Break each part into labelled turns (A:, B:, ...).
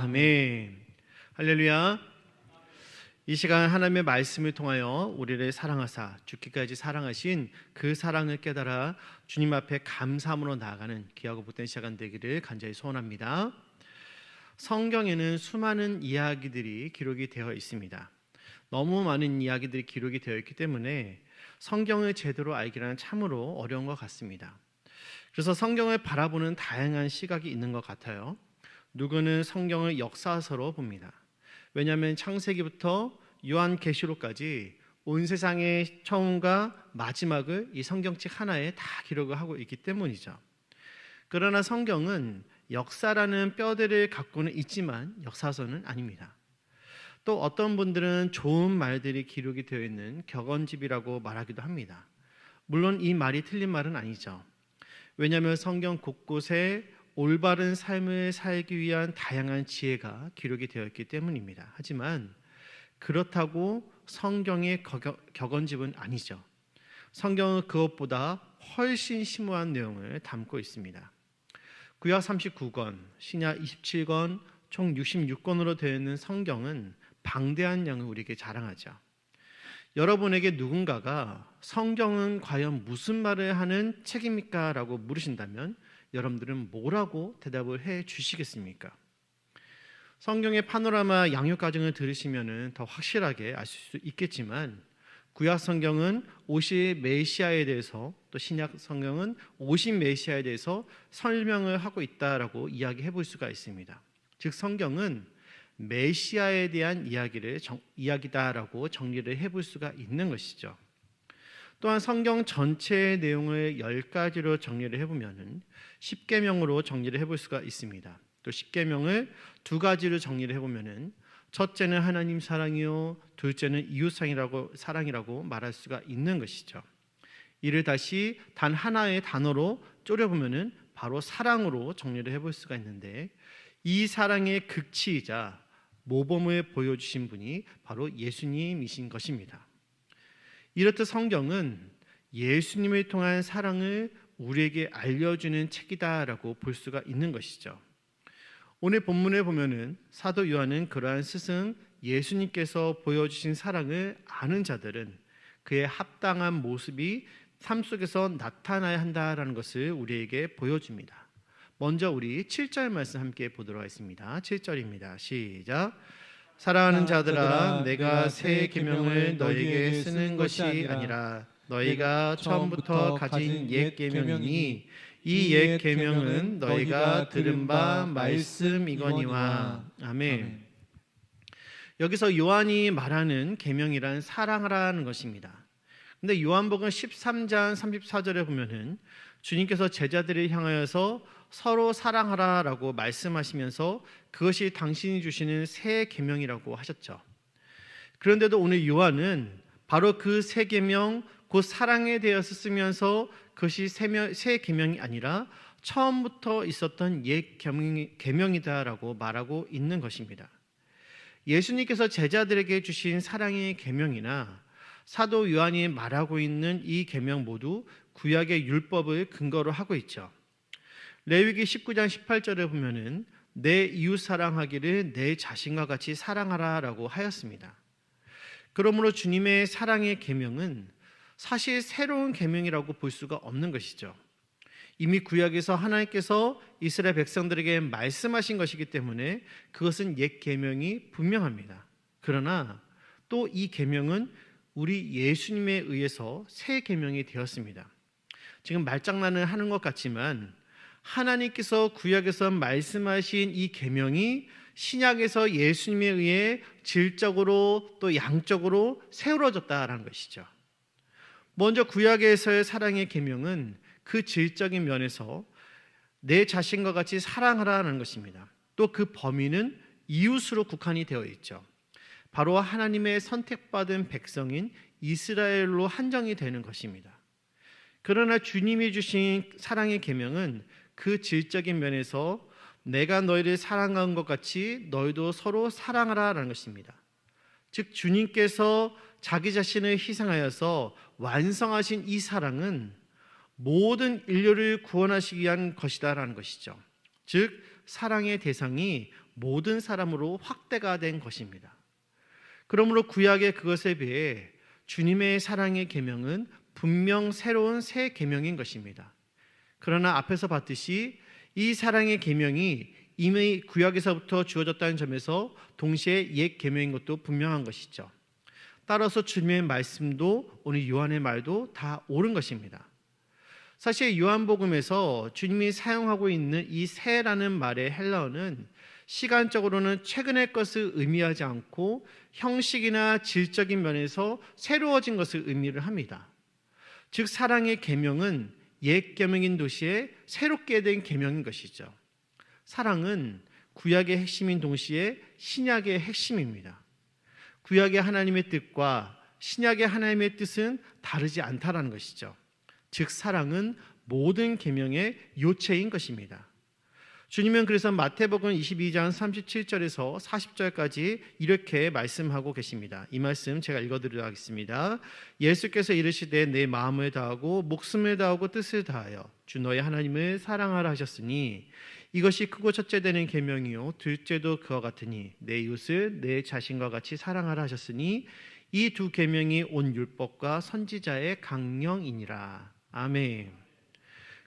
A: 아멘. 할렐루야. 이 시간 하나님의 말씀을 통하여 우리를 사랑하사 죽기까지 사랑하신 그 사랑을 깨달아 주님 앞에 감사함으로 나아가는 귀하고 복된 시간 되기를 간절히 소원합니다. 성경에는 수많은 이야기들이 기록이 되어 있습니다. 너무 많은 이야기들이 기록이 되어 있기 때문에 성경을 제대로 알기란 참으로 어려운 것 같습니다. 그래서 성경을 바라보는 다양한 시각이 있는 것 같아요. 누구는 성경을 역사서로 봅니다. 왜냐하면 창세기부터 요한계시록까지 온 세상의 처음과 마지막을 이 성경책 하나에 다 기록을 하고 있기 때문이죠. 그러나 성경은 역사라는 뼈대를 갖고는 있지만 역사서는 아닙니다. 또 어떤 분들은 좋은 말들이 기록이 되어 있는 격언집이라고 말하기도 합니다. 물론 이 말이 틀린 말은 아니죠. 왜냐하면 성경 곳곳에 올바른 삶을 살기 위한 다양한 지혜가 기록이 되어 있기 때문입니다. 하지만 그렇다고 성경의 격언집은 아니죠. 성경은 그것보다 훨씬 심오한 내용을 담고 있습니다. 구약 39권, 신약 27권, 총 66권으로 되어 있는 성경은 방대한 양을 우리에게 자랑하죠. 여러분에게 누군가가 성경은 과연 무슨 말을 하는 책입니까? 라고 물으신다면 여러분들은 뭐라고 대답을 해 주시겠습니까? 성경의 파노라마 양육 과정을 들으시면 더 확실하게 아실 수 있겠지만 구약 성경은 오실 메시아에 대해서 또 신약 성경은 오신 메시아에 대해서 설명을 하고 있다라고 이야기해 볼 수가 있습니다. 즉 성경은 메시아에 대한 이야기다라고 정리를 해볼 수가 있는 것이죠. 또한 성경 전체의 내용을 10가지로 정리를 해보면 10계명으로 정리를 해볼 수가 있습니다. 또 10계명을 2가지로 정리를 해보면 첫째는 하나님 사랑이요 둘째는 이웃 사랑이라고 말할 수가 있는 것이죠. 이를 다시 단 하나의 단어로 쪼려보면 바로 사랑으로 정리를 해볼 수가 있는데 이 사랑의 극치이자 모범을 보여주신 분이 바로 예수님이신 것입니다. 이렇듯 성경은 예수님을 통한 사랑을 우리에게 알려주는 책이다라고 볼 수가 있는 것이죠. 오늘 본문에 보면은 사도 요한은 그러한 스승 예수님께서 보여주신 사랑을 아는 자들은 그의 합당한 모습이 삶 속에서 나타나야 한다라는 것을 우리에게 보여줍니다. 먼저 우리 7절 말씀 함께 보도록 하겠습니다. 7절입니다. 시작. 사랑하는 자들아, 내가 새 계명을 너희에게 쓰는 것이 아니라 너희가 처음부터 가진 옛 계명이니 이 옛 계명은 너희가 들은 바 말씀이거니와. 아멘. 여기서 요한이 말하는 계명이란 사랑하라는 것입니다. 근데 요한복음 13장 34절에 보면은 주님께서 제자들을 향하여서 서로 사랑하라라고 말씀하시면서 그것이 당신이 주시는 새 계명이라고 하셨죠. 그런데도 오늘 요한은 바로 그 새 계명 곧 사랑에 대해서 쓰면서 그것이 새 계명이 아니라 처음부터 있었던 옛 계명이다라고 말하고 있는 것입니다. 예수님께서 제자들에게 주신 사랑의 계명이나 사도 요한이 말하고 있는 이 계명 모두 구약의 율법을 근거로 하고 있죠. 레위기 19장 18절에 보면은 내 이웃 사랑하기를 내 자신과 같이 사랑하라라고 하였습니다. 그러므로 주님의 사랑의 계명은 사실 새로운 계명이라고 볼 수가 없는 것이죠. 이미 구약에서 하나님께서 이스라엘 백성들에게 말씀하신 것이기 때문에 그것은 옛 계명이 분명합니다. 그러나 또 이 계명은 우리 예수님에 의해서 새 계명이 되었습니다. 지금 말장난을 하는 것 같지만 하나님께서 구약에서 말씀하신 이 계명이 신약에서 예수님에 의해 질적으로 또 양적으로 세워졌다라는 것이죠. 먼저 구약에서의 사랑의 계명은 그 질적인 면에서 내 자신과 같이 사랑하라는 것입니다. 또 그 범위는 이웃으로 국한이 되어 있죠. 바로 하나님의 선택받은 백성인 이스라엘로 한정이 되는 것입니다. 그러나 주님이 주신 사랑의 계명은 그 질적인 면에서 내가 너희를 사랑한 것 같이 너희도 서로 사랑하라라는 것입니다. 즉 주님께서 자기 자신을 희생하여서 완성하신 이 사랑은 모든 인류를 구원하시기 위한 것이다라는 것이죠. 즉 사랑의 대상이 모든 사람으로 확대가 된 것입니다. 그러므로 구약의 그것에 비해 주님의 사랑의 계명은 분명 새로운 새 계명인 것입니다. 그러나 앞에서 봤듯이 이 사랑의 계명이 이미 구약에서부터 주어졌다는 점에서 동시에 옛 계명인 것도 분명한 것이죠. 따라서 주님의 말씀도 오늘 요한의 말도 다 옳은 것입니다. 사실 요한복음에서 주님이 사용하고 있는 이 새라는 말의 헬라어는 시간적으로는 최근의 것을 의미하지 않고 형식이나 질적인 면에서 새로워진 것을 의미를 합니다. 즉 사랑의 계명은 옛 계명인 도시에 새롭게 된 계명인 것이죠. 사랑은 구약의 핵심인 동시에 신약의 핵심입니다. 구약의 하나님의 뜻과 신약의 하나님의 뜻은 다르지 않다라는 것이죠. 즉 사랑은 모든 계명의 요체인 것입니다. 주님은 그래서 마태복음 22장 37절에서 40절까지 이렇게 말씀하고 계십니다. 이 말씀 제가 읽어드리도록 하겠습니다. 예수께서 이르시되 내 마음을 다하고 목숨을 다하고 뜻을 다하여 주 너의 하나님을 사랑하라 하셨으니 이것이 크고 첫째 되는 계명이요 둘째도 그와 같으니 내 이웃을 내 자신과 같이 사랑하라 하셨으니 이 두 계명이 온 율법과 선지자의 강령이니라. 아멘.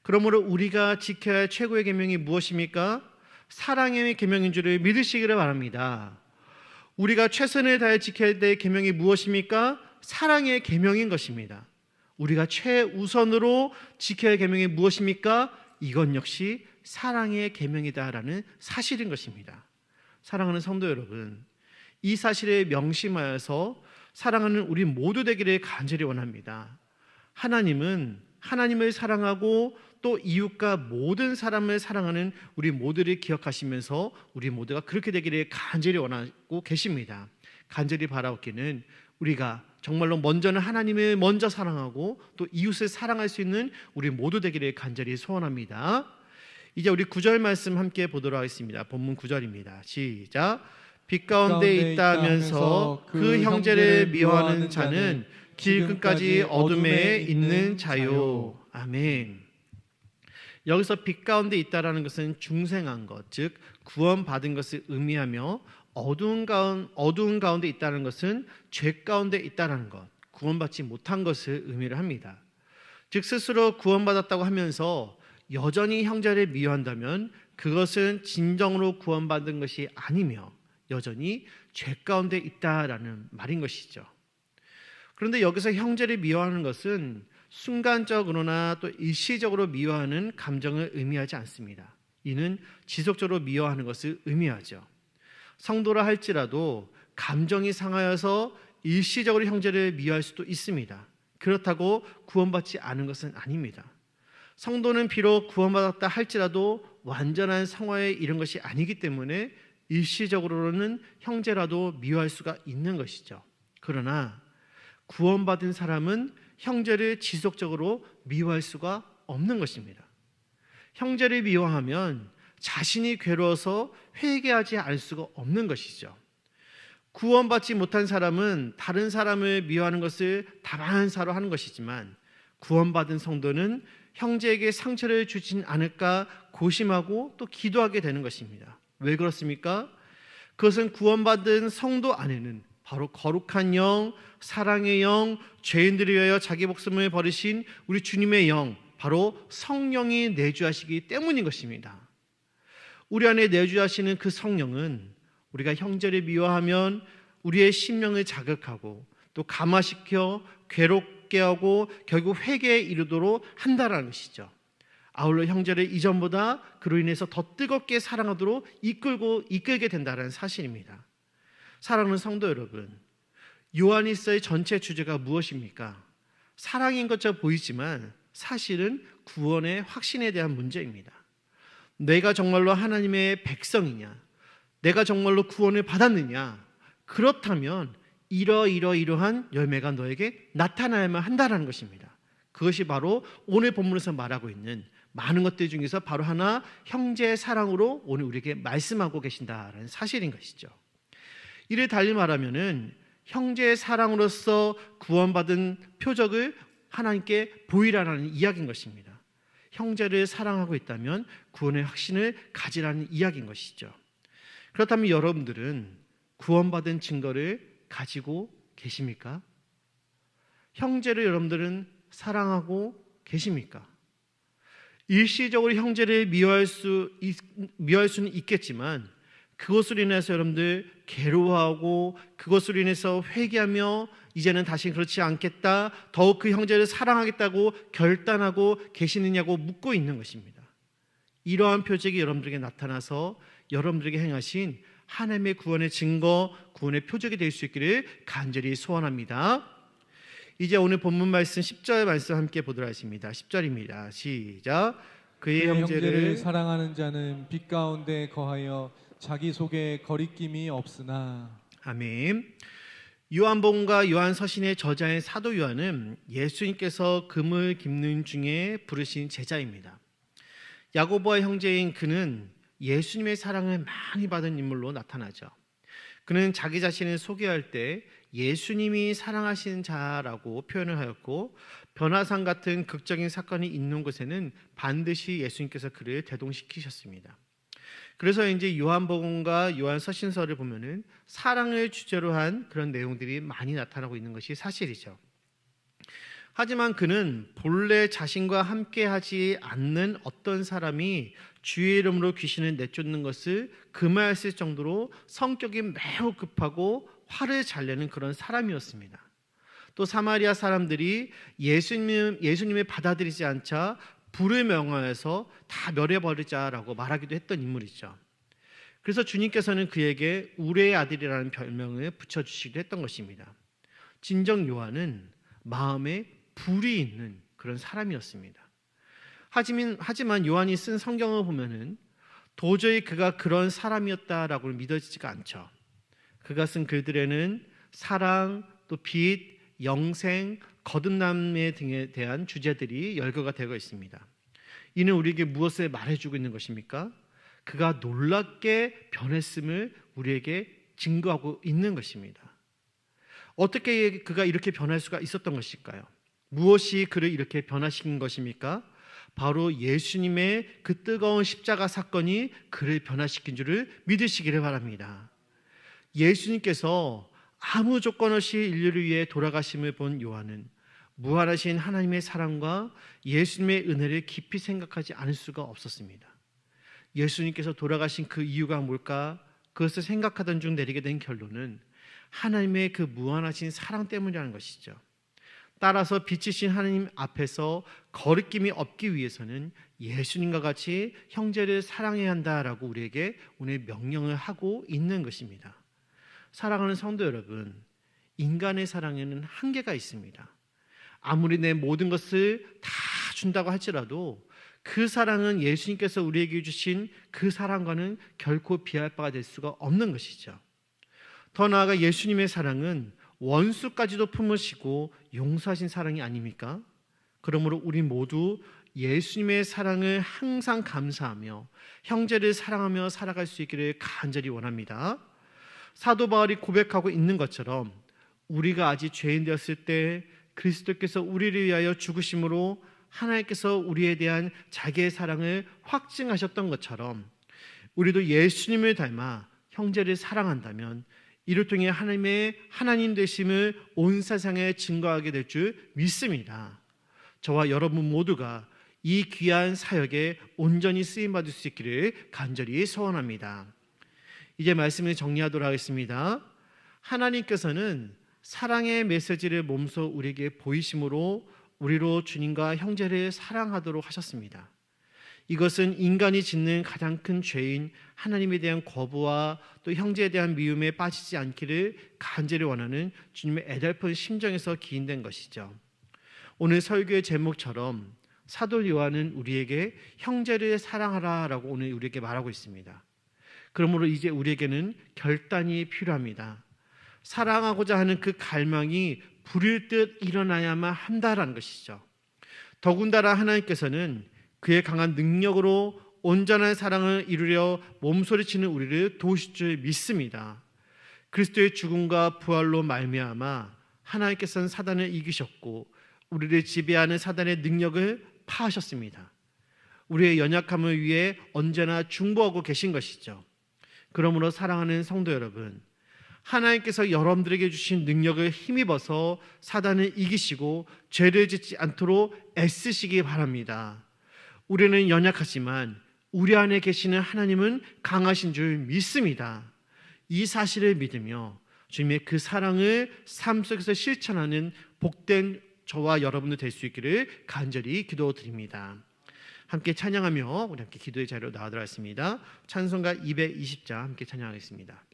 A: 그러므로 우리가 지켜야 할 최고의 계명이 무엇입니까? 사랑의 계명인 줄을 믿으시기를 바랍니다. 우리가 최선을 다해 지켜야 될 계명이 무엇입니까? 사랑의 계명인 것입니다. 우리가 최우선으로 지켜야 할 계명이 무엇입니까? 이건 역시 사랑의 계명이다라는 사실인 것입니다. 사랑하는 성도 여러분, 이 사실에 명심하여서 사랑하는 우리 모두 되기를 간절히 원합니다. 하나님은 하나님을 사랑하고 또 이웃과 모든 사람을 사랑하는 우리 모두를 기억하시면서 우리 모두가 그렇게 되기를 간절히 원하고 계십니다. 간절히 바라옵기는 우리가 정말로 먼저는 하나님을 먼저 사랑하고 또 이웃을 사랑할 수 있는 우리 모두 되기를 간절히 소원합니다. 이제 우리 9절 말씀 함께 보도록 하겠습니다. 본문 9절입니다. 시작. 빛 가운데 있다면서 그 형제를 미워하는 자는 길 끝까지 어둠에 있는 자요. 아멘. 여기서 빛 가운데 있다라는 것은 중생한 것, 즉 구원받은 것을 의미하며 어두운 가운데 있다는 것은 죄 가운데 있다라는 것, 구원받지 못한 것을 의미를 합니다. 즉 스스로 구원받았다고 하면서 여전히 형제를 미워한다면 그것은 진정으로 구원받은 것이 아니며 여전히 죄 가운데 있다라는 말인 것이죠. 그런데 여기서 형제를 미워하는 것은 순간적으로나 또 일시적으로 미워하는 감정을 의미하지 않습니다. 이는 지속적으로 미워하는 것을 의미하죠. 성도라 할지라도 감정이 상하여서 일시적으로 형제를 미워할 수도 있습니다. 그렇다고 구원받지 않은 것은 아닙니다. 성도는 비록 구원받았다 할지라도 완전한 성화에 이른 것이 아니기 때문에 일시적으로는 형제라도 미워할 수가 있는 것이죠. 그러나 구원받은 사람은 형제를 지속적으로 미워할 수가 없는 것입니다. 형제를 미워하면 자신이 괴로워서 회개하지 않을 수가 없는 것이죠. 구원받지 못한 사람은 다른 사람을 미워하는 것을 다반사로 하는 것이지만 구원받은 성도는 형제에게 상처를 주진 않을까 고심하고 또 기도하게 되는 것입니다. 왜 그렇습니까? 그것은 구원받은 성도 안에는 바로 거룩한 영, 사랑의 영, 죄인들을 위하여 자기 목숨을 버리신 우리 주님의 영, 바로 성령이 내주하시기 때문인 것입니다. 우리 안에 내주하시는 그 성령은 우리가 형제를 미워하면 우리의 심령을 자극하고 또 감화시켜 괴롭게 하고 결국 회개에 이르도록 한다라는 것이죠. 아울러 형제를 이전보다 그로 인해서 더 뜨겁게 사랑하도록 이끌게 된다는 사실입니다. 사랑하는 성도 여러분, 요한일서의 전체 주제가 무엇입니까? 사랑인 것처럼 보이지만 사실은 구원의 확신에 대한 문제입니다. 내가 정말로 하나님의 백성이냐? 내가 정말로 구원을 받았느냐? 그렇다면 이러한 열매가 너에게 나타나야만 한다는 것입니다. 그것이 바로 오늘 본문에서 말하고 있는 많은 것들 중에서 바로 하나, 형제의 사랑으로 오늘 우리에게 말씀하고 계신다라는 사실인 것이죠. 이를 달리 말하면은 형제의 사랑으로서 구원받은 표적을 하나님께 보이라는 이야기인 것입니다. 형제를 사랑하고 있다면 구원의 확신을 가지라는 이야기인 것이죠. 그렇다면 여러분들은 구원받은 증거를 가지고 계십니까? 형제를 여러분들은 사랑하고 계십니까? 일시적으로 형제를 미워할 수는 있겠지만 그것으로 인해서 여러분들 괴로워하고 그것으로 인해서 회개하며 이제는 다시 그렇지 않겠다, 더욱 그 형제를 사랑하겠다고 결단하고 계시느냐고 묻고 있는 것입니다. 이러한 표적이 여러분들에게 나타나서 여러분들에게 행하신 하나님의 구원의 증거, 구원의 표적이 될 수 있기를 간절히 소원합니다. 이제 오늘 본문 말씀 10절 말씀 함께 보도록 하겠습니다. 10절입니다. 시작. 그의 형제를
B: 사랑하는 자는 빛 가운데 거하여 자기 속에 거리낌이 없으나.
A: 아멘. 요한복음과 요한서신의 저자인 사도 요한은 예수님께서 금을 깁는 중에 부르신 제자입니다. 야고보와 형제인 그는 예수님의 사랑을 많이 받은 인물로 나타나죠. 그는 자기 자신을 소개할 때 예수님이 사랑하시는 자라고 표현을 하였고, 변화산 같은 극적인 사건이 있는 곳에는 반드시 예수님께서 그를 대동시키셨습니다. 그래서 이제 요한복음과 요한서신서를 보면은 사랑을 주제로 한 그런 내용들이 많이 나타나고 있는 것이 사실이죠. 하지만 그는 본래 자신과 함께하지 않는 어떤 사람이 주의 이름으로 귀신을 내쫓는 것을 금하였을 정도로 성격이 매우 급하고 화를 잘 내는 그런 사람이었습니다. 또 사마리아 사람들이 예수님을 받아들이지 않자 불을 명하여서 다 멸해버리자라고 말하기도 했던 인물이죠. 그래서 주님께서는 그에게 우레의 아들이라는 별명을 붙여주시기도 했던 것입니다. 진정 요한은 마음에 불이 있는 그런 사람이었습니다. 하지만 요한이 쓴 성경을 보면은 도저히 그가 그런 사람이었다라고 믿어지지가 않죠. 그가 쓴 글들에는 사랑, 또 빛, 영생, 거듭남에 등에 대한 주제들이 열거가 되어 있습니다. 이는 우리에게 무엇을 말해주고 있는 것입니까? 그가 놀랍게 변했음을 우리에게 증거하고 있는 것입니다. 어떻게 그가 이렇게 변할 수가 있었던 것일까요? 무엇이 그를 이렇게 변화시킨 것입니까? 바로 예수님의 그 뜨거운 십자가 사건이 그를 변화시킨 줄을 믿으시기를 바랍니다. 예수님께서 아무 조건 없이 인류를 위해 돌아가심을 본 요한은 무한하신 하나님의 사랑과 예수님의 은혜를 깊이 생각하지 않을 수가 없었습니다. 예수님께서 돌아가신 그 이유가 뭘까? 그것을 생각하던 중 내리게 된 결론은 하나님의 그 무한하신 사랑 때문이라는 것이죠. 따라서 빛이신 하나님 앞에서 거리낌이 없기 위해서는 예수님과 같이 형제를 사랑해야 한다라고 우리에게 오늘 명령을 하고 있는 것입니다. 사랑하는 성도 여러분, 인간의 사랑에는 한계가 있습니다. 아무리 내 모든 것을 다 준다고 할지라도 그 사랑은 예수님께서 우리에게 주신 그 사랑과는 결코 비할 바가 될 수가 없는 것이죠. 더 나아가 예수님의 사랑은 원수까지도 품으시고 용서하신 사랑이 아닙니까? 그러므로 우리 모두 예수님의 사랑을 항상 감사하며 형제를 사랑하며 살아갈 수 있기를 간절히 원합니다. 사도 바울이 고백하고 있는 것처럼 우리가 아직 죄인 되었을 때 그리스도께서 우리를 위하여 죽으심으로 하나님께서 우리에 대한 자기의 사랑을 확증하셨던 것처럼 우리도 예수님을 닮아 형제를 사랑한다면 이를 통해 하나님 되심을 온 세상에 증거하게 될 줄 믿습니다. 저와 여러분 모두가 이 귀한 사역에 온전히 쓰임받을 수 있기를 간절히 소원합니다. 이제 말씀을 정리하도록 하겠습니다. 하나님께서는 사랑의 메시지를 몸소 우리에게 보이심으로 우리로 주님과 형제를 사랑하도록 하셨습니다. 이것은 인간이 짓는 가장 큰 죄인 하나님에 대한 거부와 또 형제에 대한 미움에 빠지지 않기를 간절히 원하는 주님의 애달픈 심정에서 기인된 것이죠. 오늘 설교의 제목처럼 사도 요한은 우리에게 형제를 사랑하라라고 오늘 우리에게 말하고 있습니다. 그러므로 이제 우리에게는 결단이 필요합니다. 사랑하고자 하는 그 갈망이 불일 듯 일어나야만 한다라는 것이죠. 더군다나 하나님께서는 그의 강한 능력으로 온전한 사랑을 이루려 몸소리치는 우리를 도우실 줄 믿습니다. 그리스도의 죽음과 부활로 말미암아 하나님께서는 사단을 이기셨고 우리를 지배하는 사단의 능력을 파하셨습니다. 우리의 연약함을 위해 언제나 중보하고 계신 것이죠. 그러므로 사랑하는 성도 여러분, 하나님께서 여러분들에게 주신 능력을 힘입어서 사단을 이기시고 죄를 짓지 않도록 애쓰시기 바랍니다. 우리는 연약하지만 우리 안에 계시는 하나님은 강하신 줄 믿습니다. 이 사실을 믿으며 주님의 그 사랑을 삶 속에서 실천하는 복된 저와 여러분들 될 수 있기를 간절히 기도드립니다. 함께 찬양하며 우리 함께 기도의 자리로 나아가겠습니다. 찬송가 220자 함께 찬양하겠습니다.